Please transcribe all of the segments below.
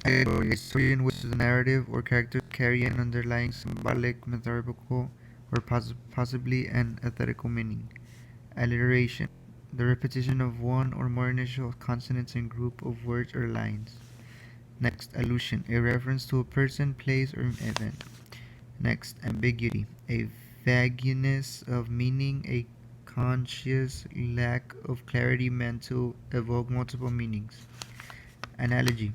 Allegory, a story in which the narrative or characters carry an underlying symbolic, metaphorical, or possibly an ethical meaning. Alliteration, the repetition of one or more initial consonants in group of words or lines. Next, allusion, a reference to a person, place, or event. Next, ambiguity, a vagueness of meaning, a conscious lack of clarity meant to evoke multiple meanings. Analogy,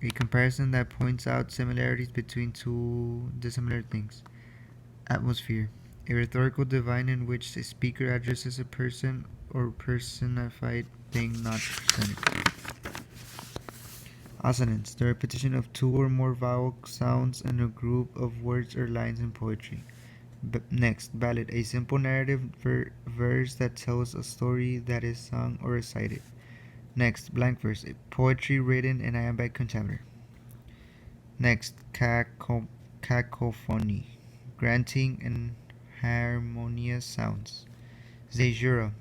a comparison that points out similarities between two dissimilar things. Atmosphere, a rhetorical device in which the speaker addresses a person or personified thing not presented. Assonance, the repetition of two or more vowel sounds in a group of words or lines in poetry. Next, ballad, a simple narrative verse that tells a story that is sung or recited. Next, blank verse, poetry written in iambic pentameter. Next, cacophony, granting and harmonious sounds. Caesura,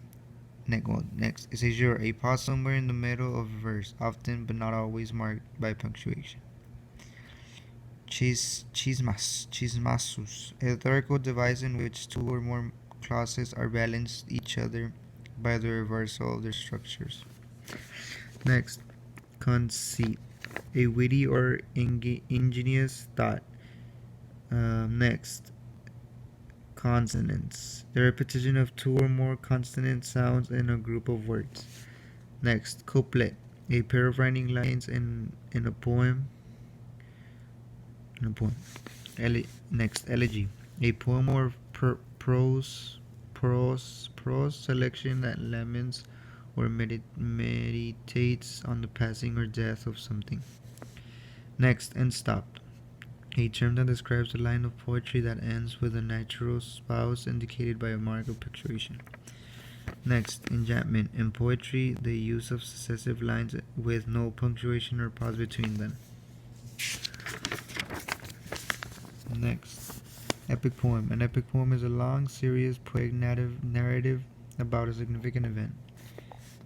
next, caesura, a pause somewhere in the middle of a verse, often but not always marked by punctuation. Chismasus, a rhetorical device in which two or more clauses are balanced each other by the reversal of their structures. Next, conceit, a witty or ingenious thought. Next, consonants, the repetition of two or more consonant sounds in a group of words. Next, couplet, a pair of rhyming lines in a poem. Next, elegy, a poem or prose selection that laments or meditates on the passing or death of something. Next, enstopped, a term that describes a line of poetry that ends with a natural pause indicated by a mark of punctuation. Next, enjambment, in poetry, the use of successive lines with no punctuation or pause between them. Next, epic poem. An epic poem is a long, serious, poetic narrative about a significant event.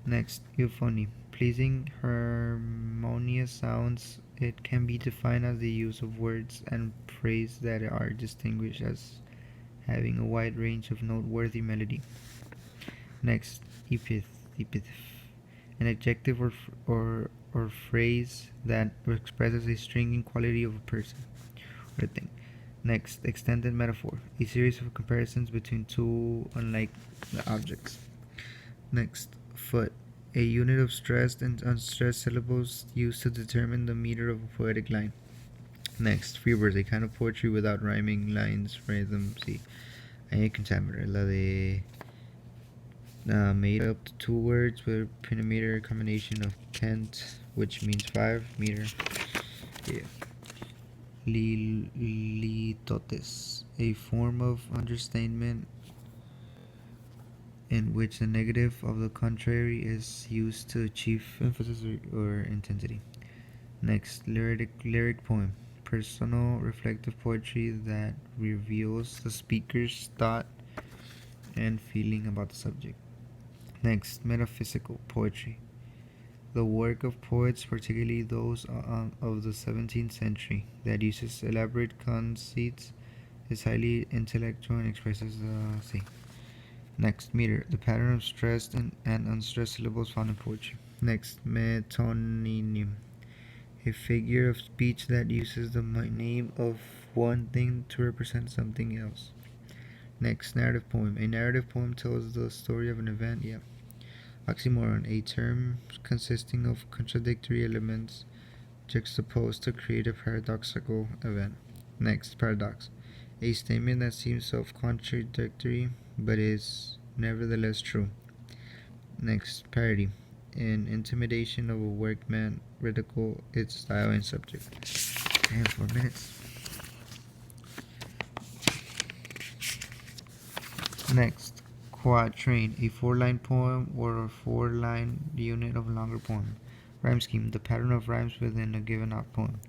Next, euphony. Pleasing, harmonious sounds. It can be defined as the use of words and phrase that are distinguished as having a wide range of noteworthy melody. Next, epithet. An adjective or phrase that expresses a stringing quality of a person or thing. Next, extended metaphor, a series of comparisons between two unlike objects. Next, foot, a unit of stressed and unstressed syllables used to determine the meter of a poetic line. Next, free verse, a kind of poetry without rhyming lines, rhythm, sí. Pentameter, la de made up to two words with pentameter combination of pent, which means 5 meter. Yeah. Litotes, a form of understatement in which the negative of the contrary is used to achieve emphasis or intensity. Next, lyric poem, personal reflective poetry that reveals the speaker's thought and feeling about the subject. Next, metaphysical poetry, the work of poets, particularly those of the 17th century, that uses elaborate conceits, is highly intellectual, and expresses see. Next, meter, the pattern of stressed and unstressed syllables found in poetry. Next, metonym, a figure of speech that uses the name of one thing to represent something else. Next, narrative poem, a narrative poem tells the story of an event. Yeah. Oxymoron, a term consisting of contradictory elements juxtaposed to create a paradoxical event. Next, paradox, a statement that seems self-contradictory but is nevertheless true. Next, parody, an intimidation of a workman, ridicule its style and subject. And 4 minutes. Next, quatrain, a 4-line poem or a 4-line unit of a longer poem. Rhyme scheme, the pattern of rhymes within a given poem.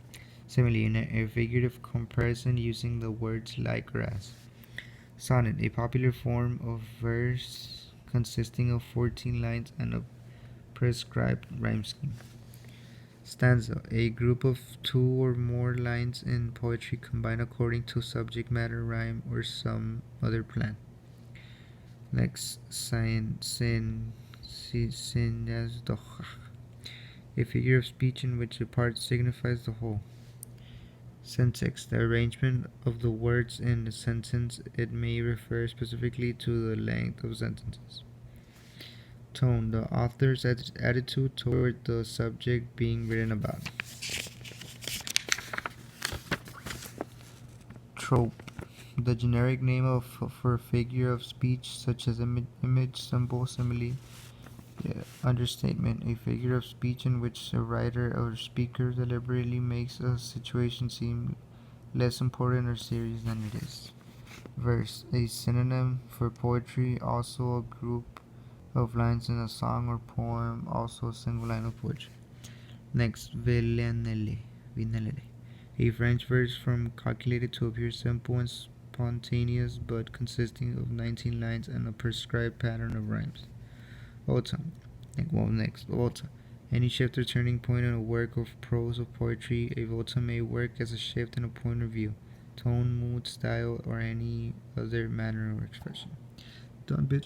Similarly, a figurative comparison using the words like or as. Sonnet, a popular form of verse consisting of 14 lines and a prescribed rhyme scheme. Stanza, a group of two or more lines in poetry combined according to subject matter, rhyme, or some other plan. Next, synyazdocha, a figure of speech in which a part signifies the whole. Syntax, the arrangement of the words in a sentence. It may refer specifically to the length of sentences. Tone, the author's attitude toward the subject being written about. Trope, the generic name for a figure of speech such as image, symbol, simile, understatement, a figure of speech in which a writer or speaker deliberately makes a situation seem less important or serious than it is. Verse, a synonym for poetry, also a group of lines in a song or poem, also a single line of poetry. Next, villanelle, a French verse calculated to appear simple and spontaneous but consisting of 19 lines and a prescribed pattern of rhymes. Ota, volta. Any shift or turning point in a work of prose or poetry, a volta may work as a shift in a point of view, tone, mood, style, or any other manner of expression. Done, bitch.